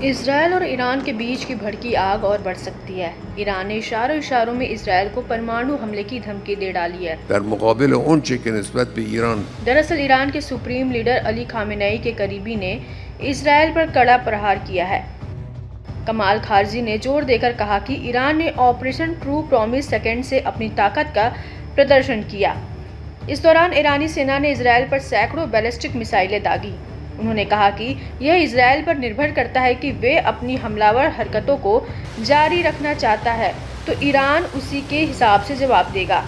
Israel और Iran के बीच की भड़की आग और बढ़ सकती है। ईरान ने इशारों में इसराइल को परमाणु हमले की धमकी दे डाली है। दरअसल ईरान के सुप्रीम लीडर अली खामेनेई के करीबी ने इसराइल पर कड़ा प्रहार किया है। कमाल खारजी ने जोर देकर कहा कि ईरान ने ऑपरेशन ट्रू प्रॉमिस सेकंड से अपनी ताकत का प्रदर्शन किया। इस दौरान ईरानी सेना ने इसराइल पर सैकड़ों बैलिस्टिक मिसाइलें दागी। उन्होंने कहा कि यह इसराइल पर निर्भर करता है कि वे अपनी हमलावर हरकतों को जारी रखना चाहता है तो ईरान उसी के हिसाब से जवाब देगा।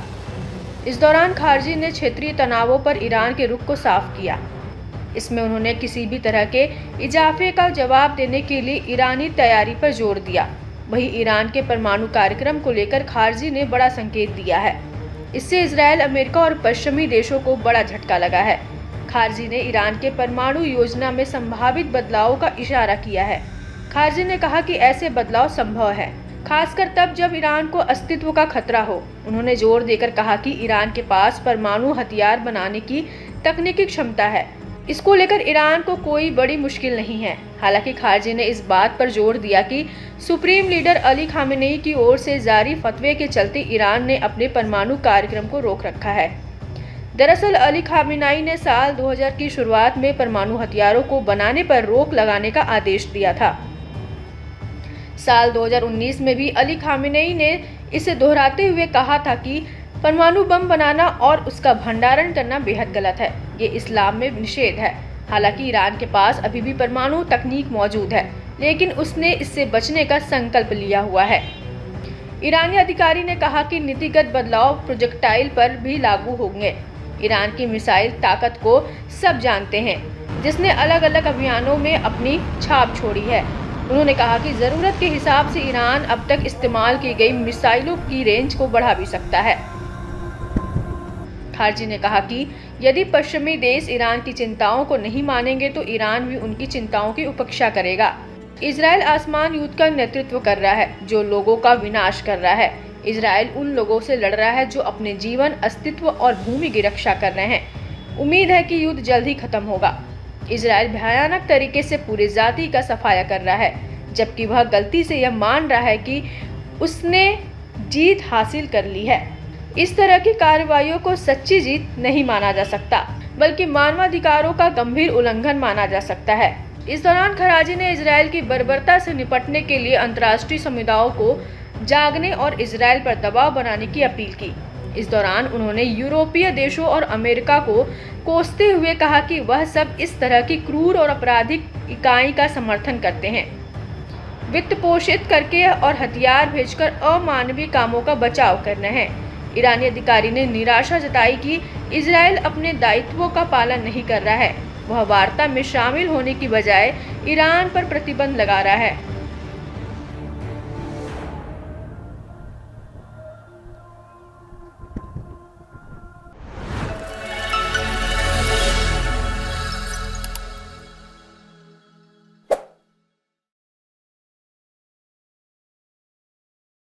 इस दौरान खारजी ने क्षेत्रीय तनावों पर ईरान के रुख को साफ किया। इसमें उन्होंने किसी भी तरह के इजाफे का जवाब देने के लिए ईरानी तैयारी पर जोर दिया। वहीं ईरान के परमाणु कार्यक्रम को लेकर खारजी ने बड़ा संकेत दिया है। इससे इसराइल, अमेरिका और पश्चिमी देशों को बड़ा झटका लगा है। खारजी ने ईरान के परमाणु योजना में संभावित बदलाव का इशारा किया है। खारजी ने कहा कि ऐसे बदलाव संभव है, खासकर तब जब ईरान को अस्तित्व का खतरा हो। उन्होंने जोर देकर कहा कि ईरान के पास परमाणु हथियार बनाने की तकनीकी क्षमता है। इसको लेकर ईरान को कोई बड़ी मुश्किल नहीं है। हालांकि खारजी ने इस बात पर जोर दिया कि सुप्रीम लीडर अली खामेनेई की ओर से जारी फतवे के चलते ईरान ने अपने परमाणु कार्यक्रम को रोक रखा है। दरअसल अली खामेनेई ने साल 2000 की शुरुआत में परमाणु हथियारों को बनाने पर रोक लगाने का आदेश दिया था। साल 2019 में भी अली खामेनेई ने इसे दोहराते हुए कहा था कि परमाणु बम बनाना और उसका भंडारण करना बेहद गलत है। ये इस्लाम में निषेध है। हालांकि ईरान के पास अभी भी परमाणु तकनीक मौजूद है, लेकिन उसने इससे बचने का संकल्प लिया हुआ है। ईरानी अधिकारी ने कहा कि नीतिगत बदलाव प्रोजेक्टाइल पर भी लागू होंगे। ईरान की मिसाइल ताकत को सब जानते हैं, जिसने अलग अलग अभियानों में अपनी छाप छोड़ी है। उन्होंने कहा कि ज़रूरत के हिसाब से ईरान अब तक इस्तेमाल की गई मिसाइलों की रेंज को बढ़ा भी सकता है। खारजी ने कहा कि यदि पश्चिमी देश ईरान की चिंताओं को नहीं मानेंगे तो ईरान भी उनकी चिंताओं की उपेक्षा करेगा। इजराइल आसमान युद्ध का नेतृत्व कर रहा है, जो लोगों का विनाश कर रहा है। इजराइल उन लोगों से लड़ रहा है जो अपने जीवन, अस्तित्व और भूमि की रक्षा कर रहे हैं। उम्मीद है कि युद्ध जल्द ही खत्म होगा। इजराइल भयानक तरीके से पूरे जाति का सफाया कर रहा है, जबकि वह गलती से यह मान रहा है कि उसने जीत हासिल कर ली है। इस तरह की कार्रवाइयों को सच्ची जीत नहीं माना जा सकता, बल्कि मानवाधिकारों का गंभीर उल्लंघन माना जा सकता है। इस दौरान खारजी ने इजराइल की बर्बरता से निपटने के लिए अंतर्राष्ट्रीय समुदाय को जागने और इजराइल पर दबाव बनाने की अपील की। इस दौरान उन्होंने यूरोपीय देशों और अमेरिका को कोसते हुए कहा कि वह सब इस तरह की क्रूर और आपराधिक इकाई का समर्थन करते हैं, वित्त पोषित करके और हथियार भेजकर अमानवीय कामों का बचाव कर रहे हैं। ईरानी अधिकारी ने निराशा जताई कि इजराइल अपने दायित्वों का पालन नहीं कर रहा है। वह वार्ता में शामिल होने की बजाय ईरान पर प्रतिबंध लगा रहा है।